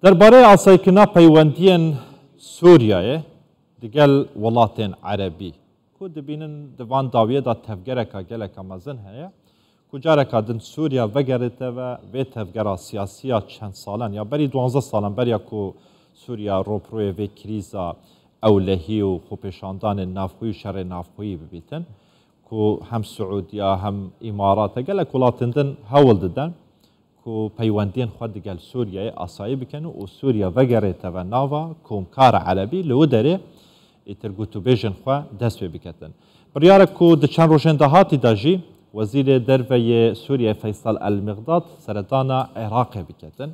درباره ئاسایکردنا پەیوەندیên Sûriyayê digel welatên Erebî ku dibînin di van dawiyê da tevgereka geleka mezin heye ku careka din Sûriya vegerîteve vê tevgera siyasiya çend salan ya berî 12 salan beriya ku Sûriya roproyê vê krîza ewlehî û xwepêşandanên navxwî û şerê navxwî bibîtin ku hem Suûdiya hem İmarat gelek welatên din hewl didin ku peywendiyên xwe digel Sûriyayê asayî bikin û Sûriya vegerîteve nava komkara Erebî li wê derê êtir gotûbêjên xwe dest pê biketin. Biryarek ku di çend rojên dahatî de jî Wezîrê Derveyê Sûriye Feysal El-Miqdad seredana Iraqê biketin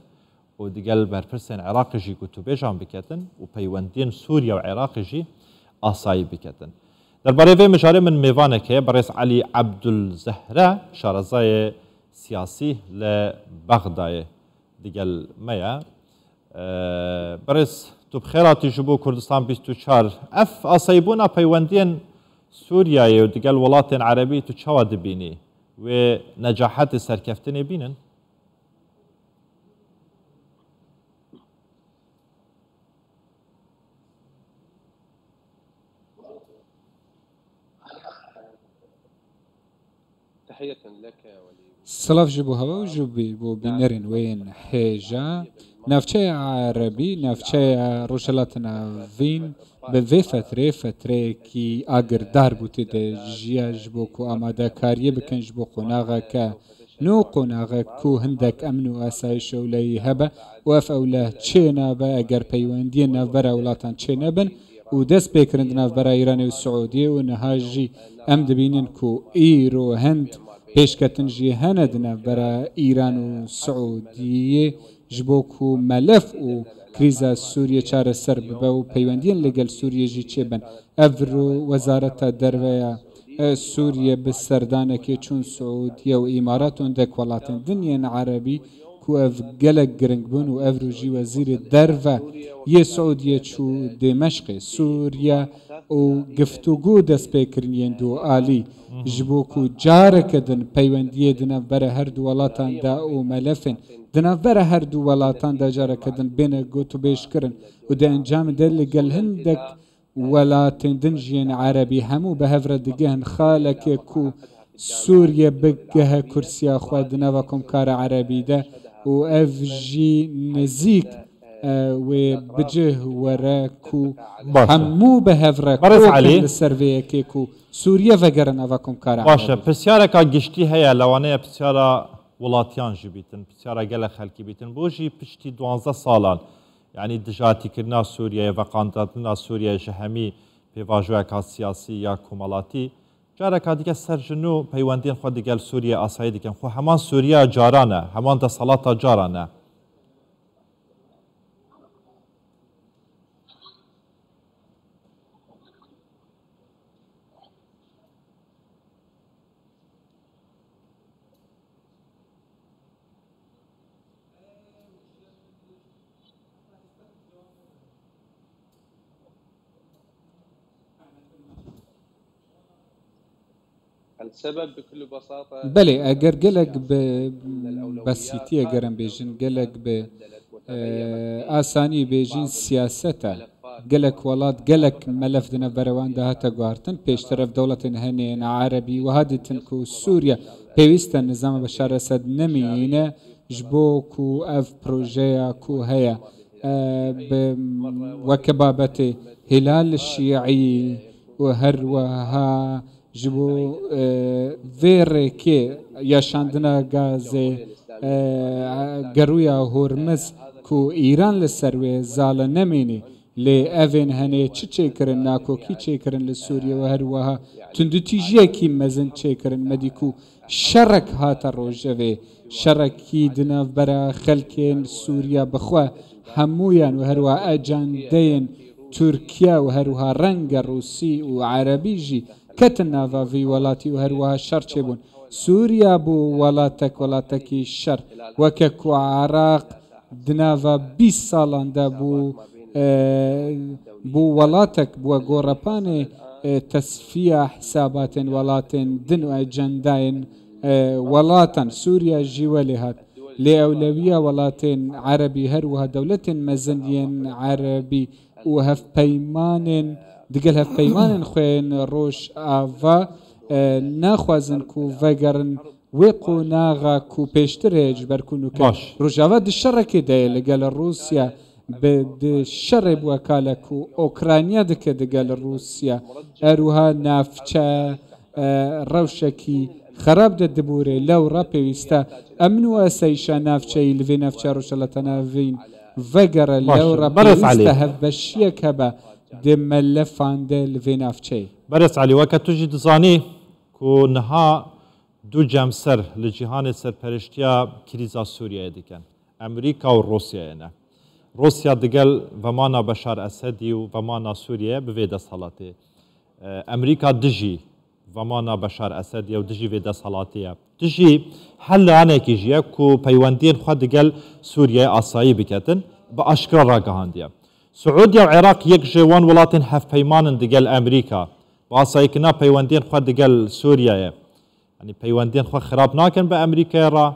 û digel berpirsên Iraqê jî gotûbêjan biketin û peywendiyên Sûriya û Iraqê jî asayî biketin. Derbarê vê mijarê min mêvanek heye Berêz Elî Ebdulzehre şarezayê siyasî li Bexdayê digel me ye. Berêz tu bi xêratî ji bo Kurdistan 24 ev asayîbûna peywendiyên Sûriyayê û digel welatên Erebî tu çawa dibînî wê necahetê serkeftinê bînin? سلاف ji bo heva û ji bo bînerên wê yên hêja navçeya Erebî navçeya Rojhilatîna Vîn bi vê fetrê fetreyekî agirdar bû tê de jiya ji bo ku amadekariyê bikin ji bo qonaxeke nû qonaxek ku hindek emin û asayîş ewlehî hebe û ev ewleh çê nabe eger peywendiyên navbera welatan çê nebin û dest pêkirin di navbera Îranê û Siûdiyê û niha jî em dibînin ku îro Hind pêşketin jî hene di navbera Îran û Siûdiyê ji bo ku melef û krîza Sûriye çareser bibe û peywendiyên li gel Sûriye jî çêbin. Ev ro Wezareta Derveya Sûriye bi serdanekê çûn Siûdiye û Îmarat û hindek welatên dinyên Erebî ku ev gelek giring bûn û ev ro jî Wezîrê Derve yê Siûdiyê çû Dimeshqê Sûriye û giftûgû dest pêkiriniyên du alî ji bo ku careke din peywendiyê di navbera her du welatan de û melefên di navbera her du welatan de careke din bêne gotûbêjkirin û di encamê de li gel hindek welatên din jiyên Erebî hemû bi hev re digihin xalekê ku Sûriye bigehe kursiya xwe di nava komkara Erebî de û ev jî nizîk wê bicih were ku hemû bi hev re kokin li ser vê yekê ku Sûriye vegere nava komkara Erebî. Baş e pirsyareka giştî heye lewaneye pirsyara welatiyan jî bîtin pirsyara gelek xelkî bîtin bo jî piştî 12 salan yani dijatîkirina Sûriyeyê veqandatina Sûriye ji hemî pêvajoyeka siyasî ya komalatî careka dige ser ji nû peywendiyên xwe digel Sûriye asayî dikin xwe heman Sûriya caran e heman desalata caran e. بله اگر گلک به بسیتی اگرم بیجین گلک به آسانی بیجین سیاسته گلک ولاد گلک ملف دنا بروان ده تا گارتن پیش طرف دولت هنین عربی و هادتن کو سوریا پیوست نظام بشار اسد نمینه جبو کو اف پروژه کو هيا وكبابه هلال الشيعي وهروها جبو ویرکی یا شاندنا گازه گرویا هرمز کو ایران لسروی زال نمینی لی اوین هنه چه کرن ناکو کی چه کرن لسوریه و هر وها تندتیجیه کی مزن چه کرن مدیکو شرک هات روجوه شرکی دناف برا خلکین سوریا بخوا همویان و هر وها اجاندین ترکیه و هر وها رنگ روسی و عربی جی کتن ناوا وی ولاتی و هر وها شر چه بون سوریا بو ولاتکی شر وککو عراق دناوا 20 سالان دا بو ولاتک بو گورپان تصفیه حسابات ولاتن دن و اجنداین ولاتن سوریا جیولی هات لأولوية ولاتين عربي هروها دولة مزنين عربي وهف بيمان دقل هف بيمان خوين روش آفا ناخوازن كو فقرن ويقو ناغا كو بيشتريج بركونو كا رجاوات الشركة داي لقال روسيا بد الشر بوكالة كو أوكرانيا دك دقال روسيا أروها نافشا روشكي خراب دبوري لو رابي ويستا أمنو أسيشا نافشي لفي نافشا روشلتنا فين فقر لو رابي ويستا هفبشيا كبا دم اللفان دي لفي نافشي برس علي وقت تجي تزاني كو نها دو جمسر لجهان سرپرشتيا كريزا سوريا ديكن أمريكا وروسيا يعني روسيا دقل ومانا بشار أسدي ومانا سوريا بفيدا صلاتي أمريكا دجي ومانا بشار أسدي ودجي فيدا صلاتي دجي حل أنا كيجيا كو بيواندين خد دقل سوريا أصاي بكتن بأشكر راقهانديا سعوديا وعراق يك جوان ولاتن هف بيمان دقل أمريكا بأصاي كنا بيواندين خد دقل سوريا يعني بيواندين خو خراب ناكن بأمريكا را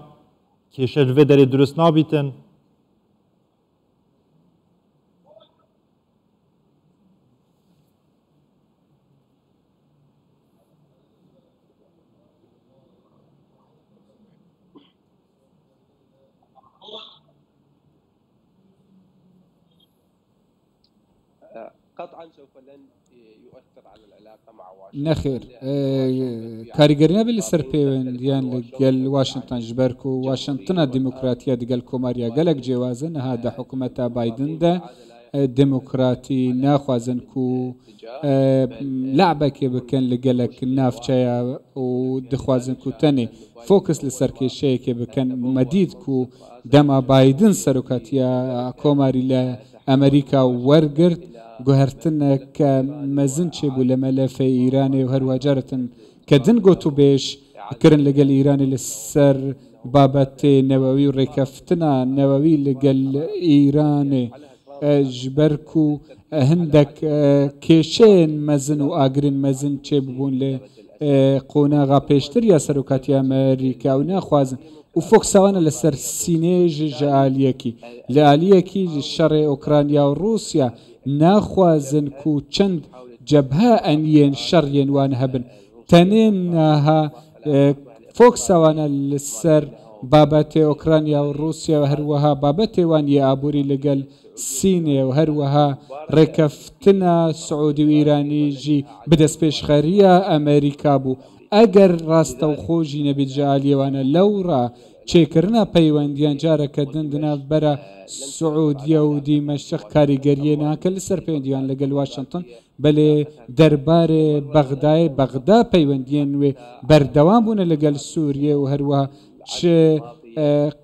كيشر في داري دروس نابيتن قطعا سوف لن يؤثر على العلاقة مع واشنطن. نخير كاريجرنا بالسر بيونديان لقال واشنطن جبركو واشنطن الديمقراطية دقال كوماريا قالك جوازن هذا حكومة بايدن ده ديمقراطي ناخوازن كو لعبة كي بكن لقالك نافشايا ودخوازن كو تاني فوكس لسر كيشي كي بكن مديد كو دما بايدن سروكاتيا كوماري لأمريكا ورقرت گوهرتن که مزن چه بوله ملف ایرانی و هر واجرتن که دن گوتو بیش کرن لگل ایرانی لسر بابت نووی و رکفتنا نووی لگل ایرانی جبرکو هندک کشین مزن و آگرین مزن چه ببون ل قوناغا پیشتر یا سروکاتی امریکا و نخوازن و فوکسوان لسر سینیج جالیکی لالیکی شر اوکراینیا و روسیا ناخوازن كو چند جبهة أنيين شرين وان هبن تنينها فوكسا وانا للسر باباتي أوكرانيا وروسيا وهروها باباتي وان يابوري لقل سينيا وهروها ركفتنا سعودي وإيراني جي بدس بيشخاريا أمريكا بو أجر راست وخوجي نبي جالي وانا لورا چێکردنا پەیوەندیان جارەکە دندنا بەرە سعودیە و دیمەشق کاریگەریە ناکە لەسەر پەیوەندیان لەگەڵ واشنتن بەلێ دەربارێ بەغدای بەغدا پەیوەندیان نوێ بەردەوام بوونە لەگەڵ سووریە و هەروەها چ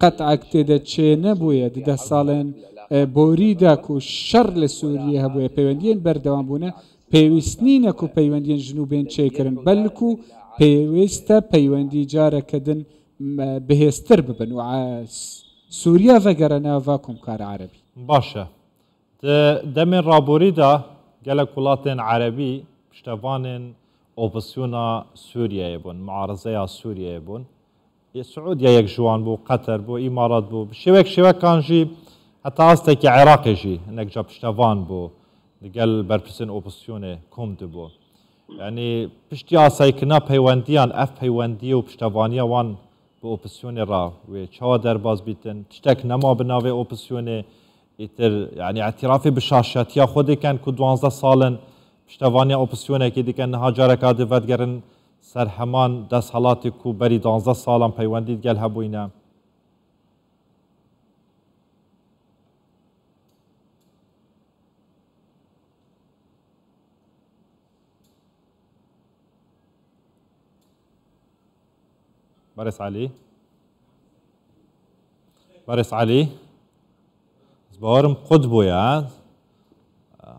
قەتعەک تێدە چێ نەبووە دە ساڵێن بۆریدا و شەڕ لە سووریە هەبووە پەیوەندیان بەردەوام بوونە پێویست نینە و پەیوەندیان ژنوبێن چێکردن بەلکو پێویستە پەیوەندی جارەکەدن بهستر ببن و سوريا فقرنا فاكم كار عربي باشا دمن رابوري دا قالك ولاتين عربي بشتفانين اوبسيونا سوريا يبون معارضة سوريا يبون سعوديا يك جوان بو قطر بو امارات بو شوك كان جي حتى استك عراقي جي انك جاب بشتفان بو قال بربسن اوبسيوني كومد بو يعني بشتي اسايكنا بيوانديان اف بيواندي وبشتفانيا وان اوبسيوني را و چاوا درباز بیتن تشتک نما بناوی اوبسيوني ایتر يعني اعترافي بشاشتيا خودی کن کو 12 سالن پشتوانی اوبسيوني کی دیکن هاجرک ادوت گرن سر همان دست حالاتی کو بری 12 سالن پیوندید گل هبوینه بارس علي زبارم قطبو يا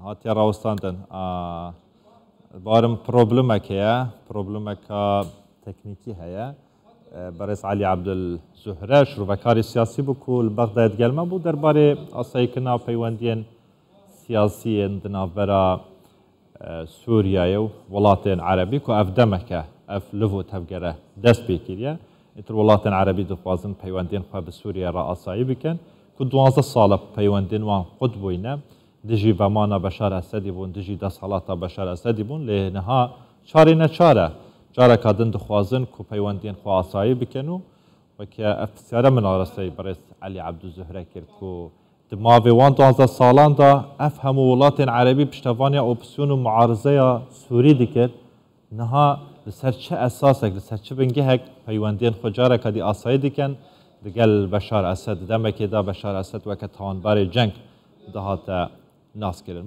هاتي راوستاندن بارم بروبلمك تكنيكي هيا بارس علي عبد الزهره شروكاري سياسي بكل بغداد قلما بو درباري اصايكنا بيواندين سياسيين دنافرا سوريا ولاتين عربي كو افدمك اف لفو تفقره دست بكيريا ئیتر وڵاتên عەرەبی دixwazin peywendên xwe bi Sûriye re asayî bikin ku 12 sala peywendên wan qut bûyne dijî vemana Beşar Esedî bûn dijî desthelata Beşar Esedî bûn lê niha çarê neçare careka din dixwazin ku peywendên xwe asayî bikin û weke ev pirsiyara min arasteyî birêz Elî Ebdûzühre kir ku di mavê wan 12 salan da ev hemû welatên Erebî piştevaniya opsyon û muarizeya Sûrî dikir niha li ser çi esasek li ser çi bingehek peywendên xwe careka dî asayî dikin digel Beşar Esed demekê da Beşar Esed weke tawanberê ceng dihate naskirin.